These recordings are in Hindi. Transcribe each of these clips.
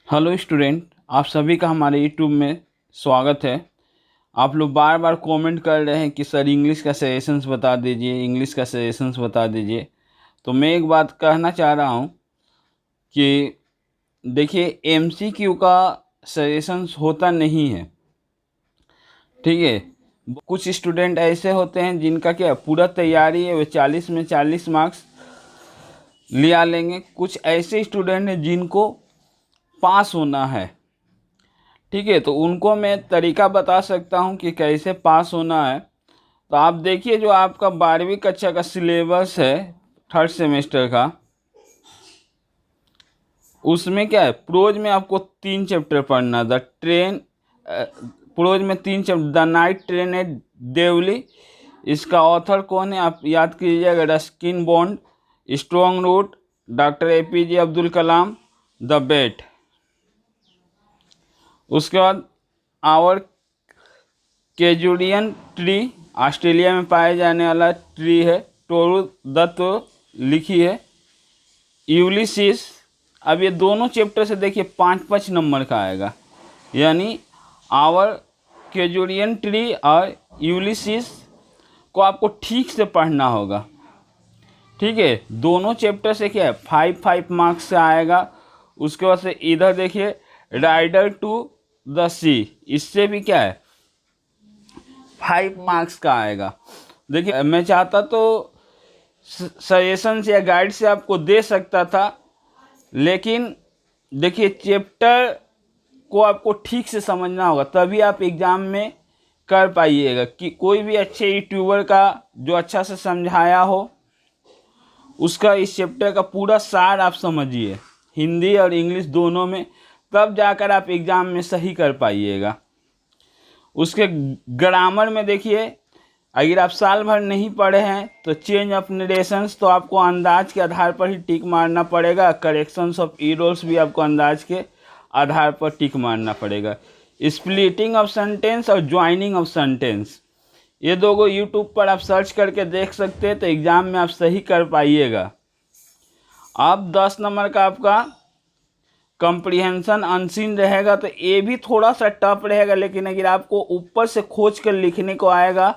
हेलो स्टूडेंट, आप सभी का हमारे यूट्यूब में स्वागत है। आप लोग बार बार कमेंट कर रहे हैं कि सर इंग्लिश का सजेशंस बता दीजिए, इंग्लिश का सजेशंस बता दीजिए। तो मैं एक बात कहना चाह रहा हूँ कि देखिए, एमसीक्यू का सजेशंस होता नहीं है, ठीक है। कुछ स्टूडेंट ऐसे होते हैं जिनका क्या पूरा तैयारी है, वे 40 में 40 मार्क्स लिया लेंगे। कुछ ऐसे स्टूडेंट हैं जिनको पास होना है, ठीक है। तो उनको मैं तरीका बता सकता हूँ कि कैसे पास होना है। तो आप देखिए, जो आपका 12वीं कक्षा का सिलेबस है थर्ड सेमेस्टर का, उसमें क्या है, प्रोज में आपको 3 चैप्टर पढ़ना। द ट्रेन, प्रोज में 3 chapter. The night train at Deoli, इसका ऑथर कौन है आप याद कीजिएगा। Ruskin Bond, strong root, doctor APJ Abdul Kalam, the bet. उसके बाद आवर केजुडियन ट्री, ऑस्ट्रेलिया में पाए जाने वाला ट्री है, टोरू दत्त लिखी है। यूलिसिस, अब ये दोनों चैप्टर से देखिए 5-5 नंबर का आएगा, यानी आवर केजुडियन ट्री और यूलिसिस को आपको ठीक से पढ़ना होगा, ठीक है। दोनों चैप्टर से क्या है 5-5 मार्क्स से आएगा। उसके बाद से इधर देखिए राइडर टू द सी, इससे भी क्या है 5 मार्क्स का आएगा। देखिए, मैं चाहता तो सजेशन या गाइड से आपको दे सकता था, लेकिन देखिए चैप्टर को आपको ठीक से समझना होगा, तभी आप एग्ज़ाम में कर पाइएगा। कि कोई भी अच्छे यूट्यूबर का जो अच्छा से समझाया हो, उसका इस चैप्टर का पूरा सार आप समझिए, हिंदी और इंग्लिश दोनों में, तब जाकर आप एग्ज़ाम में सही कर पाइएगा। उसके ग्रामर में देखिए, अगर आप साल भर नहीं पढ़े हैं तो चेंज ऑफ नरेशंस तो आपको अंदाज के आधार पर ही टिक मारना पड़ेगा। करेक्शंस ऑफ इरोल्स भी आपको अंदाज के आधार पर टिक मारना पड़ेगा। स्प्लिटिंग ऑफ सेंटेंस और ज्वाइनिंग ऑफ सेंटेंस, ये दोनों यूट्यूब पर आप सर्च करके देख सकते हैं, तो एग्ज़ाम में आप सही कर पाइएगा। अब 10 नंबर का आपका कंप्रीहेंशन अनसीन रहेगा, तो ये भी थोड़ा सा टफ रहेगा, लेकिन अगर आपको ऊपर से खोज कर लिखने को आएगा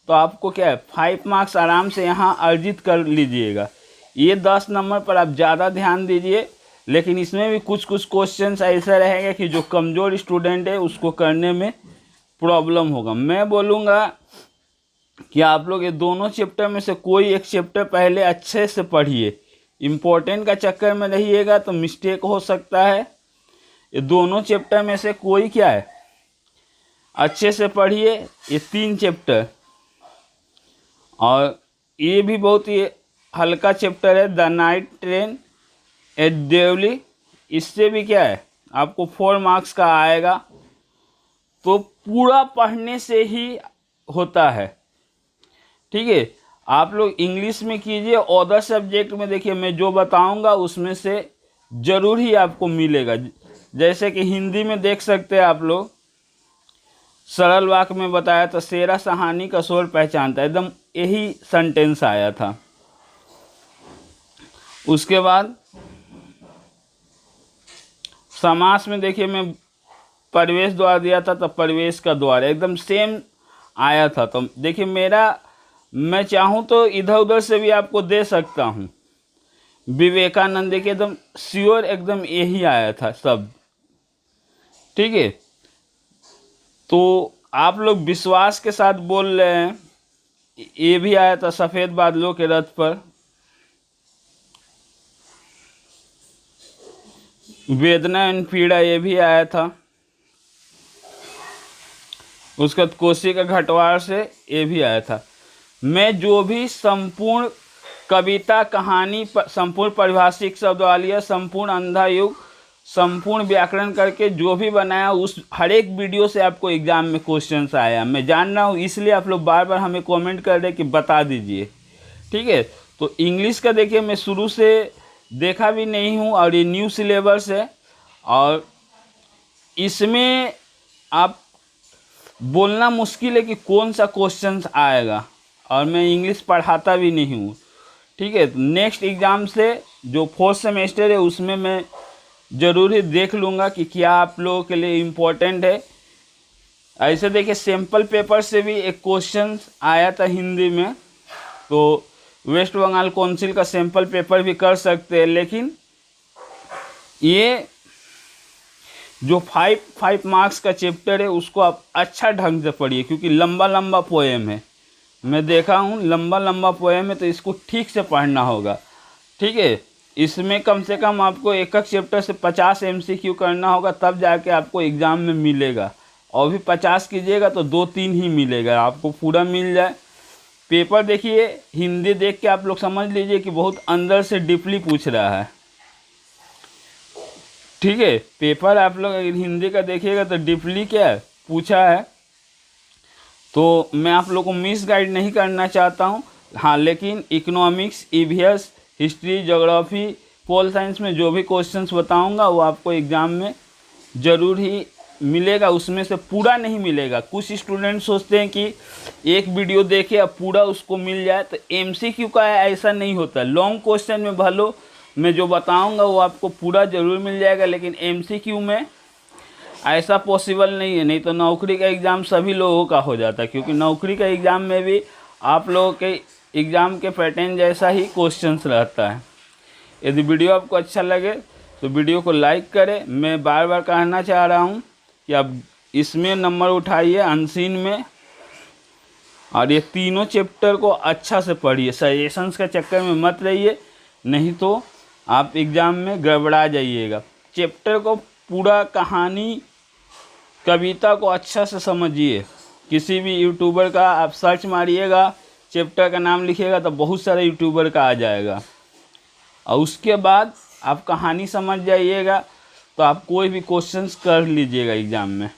तो आपको क्या है 5 मार्क्स आराम से यहाँ अर्जित कर लीजिएगा। ये 10 नंबर पर आप ज़्यादा ध्यान दीजिए, लेकिन इसमें भी कुछ कुछ क्वेश्चंस ऐसा रहेगा कि जो कमज़ोर स्टूडेंट है उसको करने में प्रॉब्लम होगा। मैं बोलूँगा कि आप लोग ये दोनों चैप्टर में से कोई एक चैप्टर पहले अच्छे से पढ़िए। इम्पोर्टेंट का चक्कर में रहिएगा तो मिस्टेक हो सकता है। ये दोनों चैप्टर में से कोई क्या है अच्छे से पढ़िए, ये 3 चैप्टर। और ये भी बहुत ही हल्का चैप्टर है, the night train at Deoli, इससे भी क्या है आपको 4 मार्क्स का आएगा। तो पूरा पढ़ने से ही होता है, ठीक है। आप लोग इंग्लिश में कीजिए, अदर सब्जेक्ट में देखिए मैं जो बताऊंगा उसमें से ज़रूर ही आपको मिलेगा। जैसे कि हिंदी में देख सकते हैं आप लोग, सरल वाक्य में बताया था, शेरा सहानी का शोर पहचानता है, एकदम यही सेंटेंस आया था। उसके बाद समास में देखिए मैं प्रवेश द्वार दिया था, तो प्रवेश का द्वार एकदम सेम आया था। तो देखिए मैं चाहूँ तो इधर उधर से भी आपको दे सकता हूँ। विवेकानंद के एकदम श्योर एकदम यही आया था सब, ठीक है। तो आप लोग विश्वास के साथ बोल रहे हैं, ये भी आया था सफ़ेद बादलों के रथ पर। वेदना एंड पीड़ा, ये भी आया था। उसका कोसी का घटवार से ये भी आया था। मैं जो भी संपूर्ण कविता, कहानी, संपूर्ण परिभाषिक शब्दावली, संपूर्ण अंधा युग, संपूर्ण व्याकरण करके जो भी बनाया, उस हर एक वीडियो से आपको एग्जाम में क्वेश्चंस आया। मैं जान रहा हूँ, इसलिए आप लोग बार बार हमें कमेंट कर रहे कि बता दीजिए, ठीक है। तो इंग्लिश का देखिए मैं शुरू से देखा भी नहीं हूँ, और ये न्यू सिलेबस है, और इसमें आप बोलना मुश्किल है कि कौन सा क्वेश्चंस आएगा, और मैं इंग्लिश पढ़ाता भी नहीं हूँ, ठीक है। नेक्स्ट एग्ज़ाम से जो 4th सेमेस्टर है उसमें मैं ज़रूर ही देख लूँगा कि क्या आप लोगों के लिए इम्पोर्टेंट है। ऐसे देखिए सैम्पल पेपर से भी एक क्वेश्चन आया था हिंदी में, तो वेस्ट बंगाल काउंसिल का सैम्पल पेपर भी कर सकते हैं, लेकिन ये जो 5 मार्क्स का चैप्टर है उसको आप अच्छा ढंग से पढ़िए, क्योंकि लंबा लंबा पोएम है। मैं देखा हूँ लंबा लंबा पोएम है, तो इसको ठीक से पढ़ना होगा, ठीक है। इसमें कम से कम आपको एक एक चैप्टर से 50 MCQ करना होगा, तब जाके आपको एग्ज़ाम में मिलेगा। और भी 50 कीजिएगा तो 2-3 ही मिलेगा, आपको पूरा मिल जाए। पेपर देखिए, हिंदी देख के आप लोग समझ लीजिए कि बहुत अंदर से डीपली पूछ रहा है, ठीक है। पेपर आप लोग अगर हिंदी का देखिएगा तो डीपली क्या पूछा है, तो मैं आप लोग को मिस गाइड नहीं करना चाहता हूँ। हाँ, लेकिन economics, EVS, history, geography, pol science में जो भी क्वेश्चंस बताऊंगा वो आपको एग्ज़ाम में ज़रूर ही मिलेगा। उसमें से पूरा नहीं मिलेगा। कुछ स्टूडेंट सोचते हैं कि एक वीडियो देखे अब पूरा उसको मिल जाए, तो MCQ का ऐसा नहीं होता। लॉन्ग क्वेश्चन में भलो मैं जो बताऊंगा वो आपको पूरा ज़रूर मिल जाएगा, लेकिन MCQ में ऐसा पॉसिबल नहीं है। नहीं तो नौकरी का एग्ज़ाम सभी लोगों का हो जाता है, क्योंकि नौकरी का एग्ज़ाम में भी आप लोगों के एग्ज़ाम के पैटर्न जैसा ही क्वेश्चंस रहता है। यदि वीडियो आपको अच्छा लगे तो वीडियो को लाइक करें। मैं बार बार कहना चाह रहा हूँ कि आप इसमें नंबर उठाइए, अनसीन में, और ये तीनों चैप्टर को अच्छा से पढ़िए। सजेशंस का चक्कर में मत रहिए, नहीं तो आप एग्ज़ाम में गड़बड़ा जाइएगा। चैप्टर को पूरा, कहानी, कविता को अच्छा से समझिए। किसी भी यूट्यूबर का आप सर्च मारिएगा, चैप्टर का नाम लिखिएगा तो बहुत सारे यूट्यूबर का आ जाएगा, और उसके बाद आप कहानी समझ जाइएगा तो आप कोई भी क्वेश्चंस कर लीजिएगा एग्ज़ाम में।